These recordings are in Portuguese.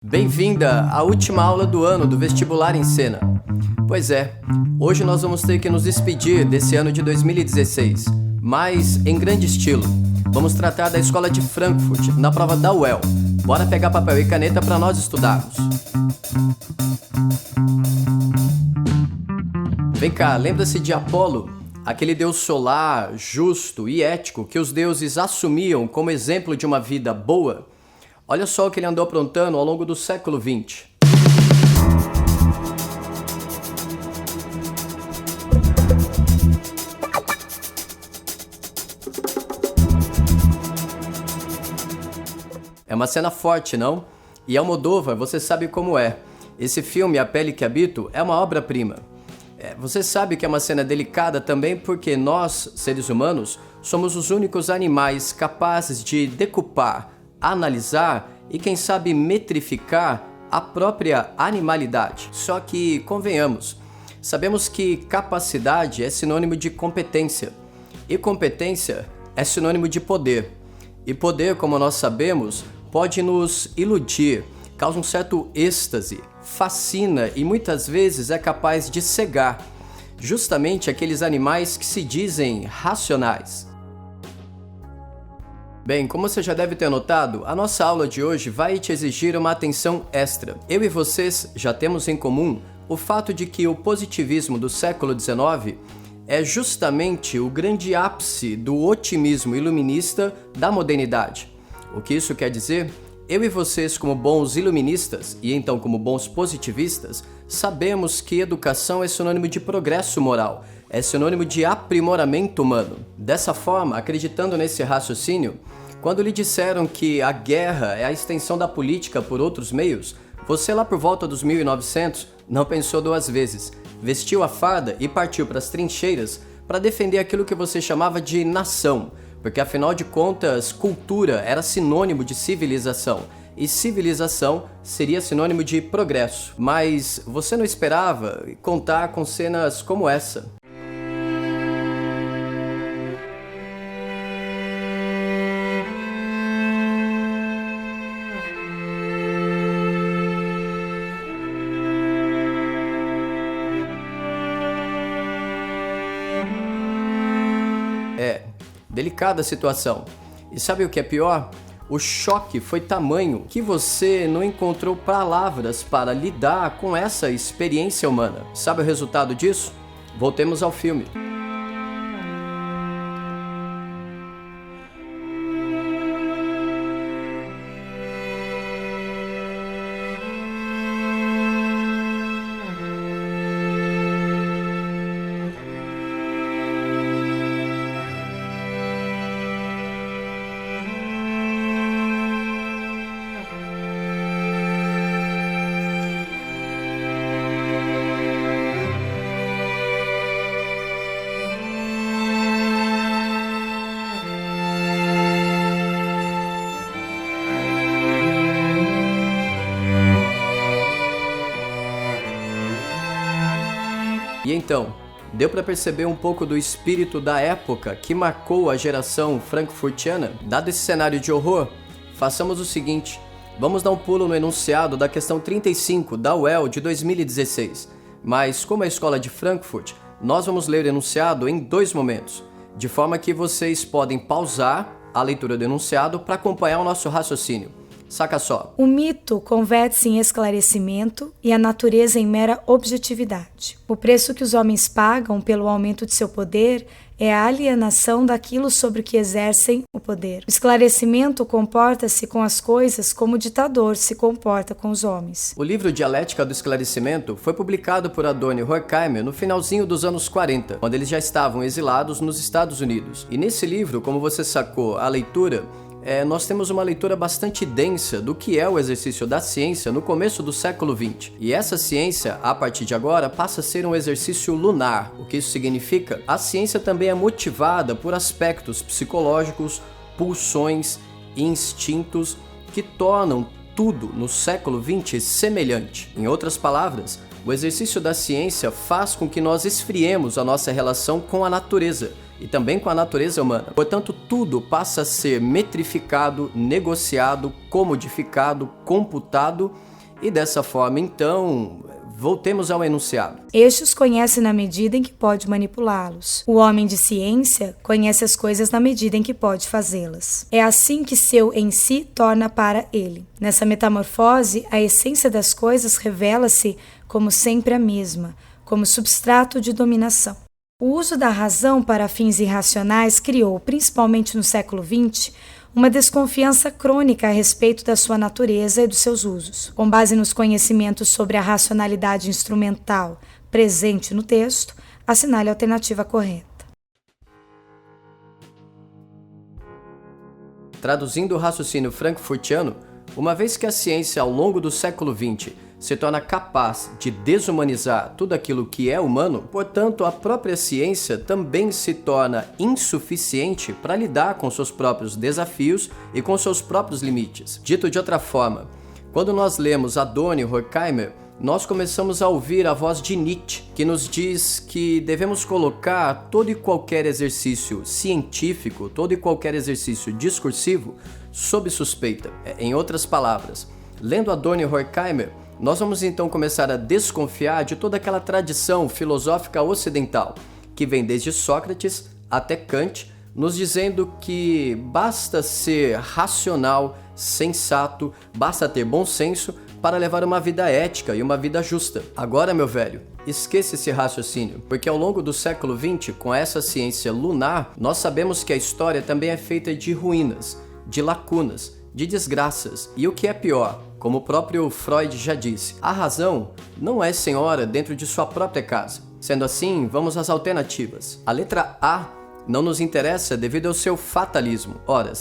Bem-vinda à última aula do ano do Vestibular em Cena. Pois é, hoje nós vamos ter que nos despedir desse ano de 2016, mas em grande estilo. Vamos tratar da Escola de Frankfurt na prova da UEL. Bora pegar papel e caneta para nós estudarmos. Vem cá, lembra-se de Apolo? Aquele deus solar, justo e ético que os deuses assumiam como exemplo de uma vida boa? Olha só o que ele andou aprontando ao longo do século XX. É uma cena forte, não? E Almodóvar, você sabe como é. Esse filme, A Pele que Habito, é uma obra-prima. Você sabe que é uma cena delicada também porque nós, seres humanos, somos os únicos animais capazes de decupar, analisar e, quem sabe, metrificar a própria animalidade. Só que, convenhamos, sabemos que capacidade é sinônimo de competência e competência é sinônimo de poder. E poder, como nós sabemos, pode nos iludir, causa um certo êxtase, fascina e muitas vezes é capaz de cegar justamente aqueles animais que se dizem racionais. Bem, como você já deve ter notado, a nossa aula de hoje vai te exigir uma atenção extra. Eu e vocês já temos em comum o fato de que o positivismo do século XIX é justamente o grande ápice do otimismo iluminista da modernidade. O que isso quer dizer? Eu e vocês, como bons iluministas e então como bons positivistas, sabemos que educação é sinônimo de progresso moral, é sinônimo de aprimoramento humano. Dessa forma, acreditando nesse raciocínio, quando lhe disseram que a guerra é a extensão da política por outros meios, você lá por volta dos 1900 não pensou duas vezes, vestiu a farda e partiu para as trincheiras para defender aquilo que você chamava de nação, porque afinal de contas, cultura era sinônimo de civilização, e civilização seria sinônimo de progresso. Mas você não esperava contar com cenas como essa. Delicada a situação. E sabe o que é pior? O choque foi tamanho que você não encontrou palavras para lidar com essa experiência humana. Sabe o resultado disso? Voltemos ao filme. E então, deu para perceber um pouco do espírito da época que marcou a geração frankfurtiana? Dado esse cenário de horror, façamos o seguinte, vamos dar um pulo no enunciado da questão 35 da UEL de 2016. Mas, como é a escola de Frankfurt, nós vamos ler o enunciado em dois momentos, de forma que vocês podem pausar a leitura do enunciado para acompanhar o nosso raciocínio. Saca só. O mito converte-se em esclarecimento e a natureza em mera objetividade. O preço que os homens pagam pelo aumento de seu poder é a alienação daquilo sobre o que exercem o poder. O esclarecimento comporta-se com as coisas como o ditador se comporta com os homens. O livro Dialética do Esclarecimento foi publicado por Adorno e Horkheimer no finalzinho dos anos 40, quando eles já estavam exilados nos Estados Unidos. E nesse livro, como você sacou a leitura, nós temos uma leitura bastante densa do que é o exercício da ciência no começo do século XX. E essa ciência, a partir de agora, passa a ser um exercício lunar. O que isso significa? A ciência também é motivada por aspectos psicológicos, pulsões e instintos que tornam tudo no século XX semelhante. Em outras palavras, o exercício da ciência faz com que nós esfriemos a nossa relação com a natureza e também com a natureza humana. Portanto, tudo passa a ser metrificado, negociado, comodificado, computado E dessa forma, então, voltemos ao enunciado. Este os conhece na medida em que pode manipulá-los. O homem de ciência conhece as coisas na medida em que pode fazê-las. É assim que seu em si torna para ele. Nessa metamorfose, a essência das coisas revela-se como sempre a mesma, como substrato de dominação. O uso da razão para fins irracionais criou, principalmente no século XX, uma desconfiança crônica a respeito da sua natureza e dos seus usos. Com base nos conhecimentos sobre a racionalidade instrumental presente no texto, assinale a alternativa correta. Traduzindo o raciocínio frankfurtiano, uma vez que a ciência ao longo do século XX se torna capaz de desumanizar tudo aquilo que é humano, portanto, a própria ciência também se torna insuficiente para lidar com seus próprios desafios e com seus próprios limites. Dito de outra forma, quando nós lemos Adorno e Horkheimer, nós começamos a ouvir a voz de Nietzsche, que nos diz que devemos colocar todo e qualquer exercício científico, todo e qualquer exercício discursivo, sob suspeita. Em outras palavras, lendo Adorno e Horkheimer, nós vamos então começar a desconfiar de toda aquela tradição filosófica ocidental, que vem desde Sócrates até Kant, nos dizendo que basta ser racional, sensato, basta ter bom senso para levar uma vida ética e uma vida justa. Agora, meu velho, esqueça esse raciocínio, porque ao longo do século XX, com essa ciência lunar, nós sabemos que a história também é feita de ruínas, de lacunas, de desgraças, e o que é pior, como o próprio Freud já disse, a razão não é senhora dentro de sua própria casa. Sendo assim, vamos às alternativas. A letra A não nos interessa devido ao seu fatalismo. Ora,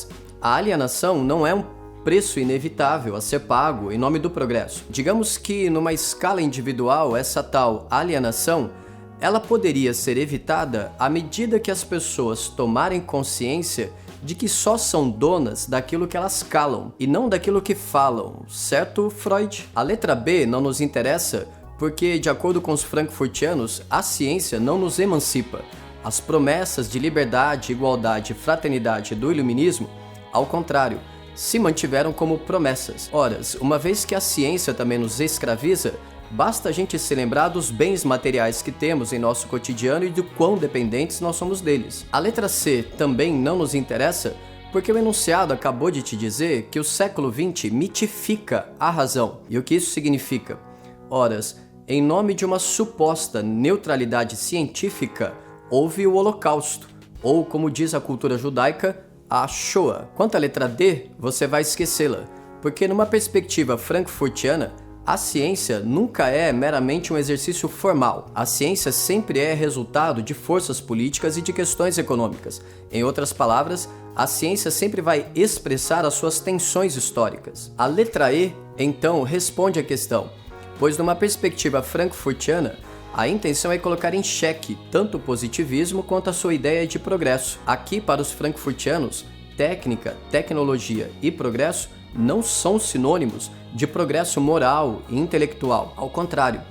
a alienação não é um preço inevitável a ser pago em nome do progresso. Digamos que numa escala individual, essa tal alienação, ela poderia ser evitada à medida que as pessoas tomarem consciência de que só são donas daquilo que elas calam e não daquilo que falam, certo, Freud? A letra B não nos interessa porque, de acordo com os frankfurtianos, a ciência não nos emancipa. As promessas de liberdade, igualdade e fraternidade do iluminismo, ao contrário, se mantiveram como promessas. Ora, uma vez que a ciência também nos escraviza, basta a gente se lembrar dos bens materiais que temos em nosso cotidiano e do quão dependentes nós somos deles. A letra C também não nos interessa porque o enunciado acabou de te dizer que o século XX mitifica a razão. E o que isso significa? Ora, em nome de uma suposta neutralidade científica, houve o Holocausto, ou como diz a cultura judaica, a Shoah. Quanto à letra D, você vai esquecê-la, porque numa perspectiva frankfurtiana, a ciência nunca é meramente um exercício formal. A ciência sempre é resultado de forças políticas e de questões econômicas. Em outras palavras, a ciência sempre vai expressar as suas tensões históricas. A letra E, então, responde à questão, pois numa perspectiva frankfurtiana, a intenção é colocar em xeque tanto o positivismo quanto a sua ideia de progresso. Aqui, para os frankfurtianos, técnica, tecnologia e progresso não são sinônimos de progresso moral e intelectual. Ao contrário,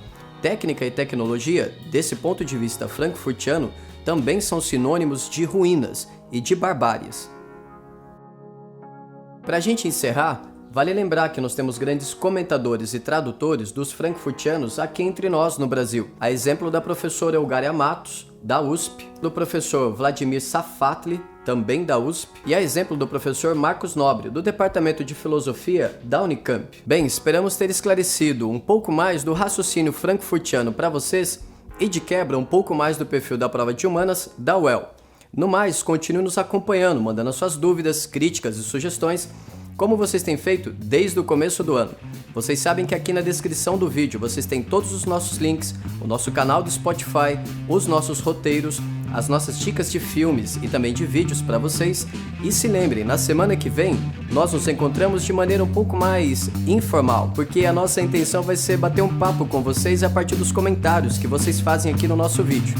técnica e tecnologia, desse ponto de vista frankfurtiano, também são sinônimos de ruínas e de barbáries. Para a gente encerrar, vale lembrar que nós temos grandes comentadores e tradutores dos frankfurtianos aqui entre nós no Brasil. A exemplo da professora Elgária Matos, da USP, do professor Vladimir Safatli, também da USP, e a exemplo do professor Marcos Nobre, do Departamento de Filosofia da Unicamp. Bem, esperamos ter esclarecido um pouco mais do raciocínio frankfurtiano para vocês e de quebra um pouco mais do perfil da prova de humanas da UEL. No mais, continue nos acompanhando, mandando as suas dúvidas, críticas e sugestões, como vocês têm feito desde o começo do ano. Vocês sabem que aqui na descrição do vídeo vocês têm todos os nossos links, o nosso canal do Spotify, os nossos roteiros, as nossas dicas de filmes e também de vídeos para vocês. E se lembrem, na semana que vem nós nos encontramos de maneira um pouco mais informal, porque a nossa intenção vai ser bater um papo com vocês a partir dos comentários que vocês fazem aqui no nosso vídeo.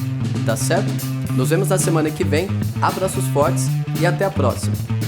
Tá certo? Nos vemos na semana que vem, abraços fortes e até a próxima!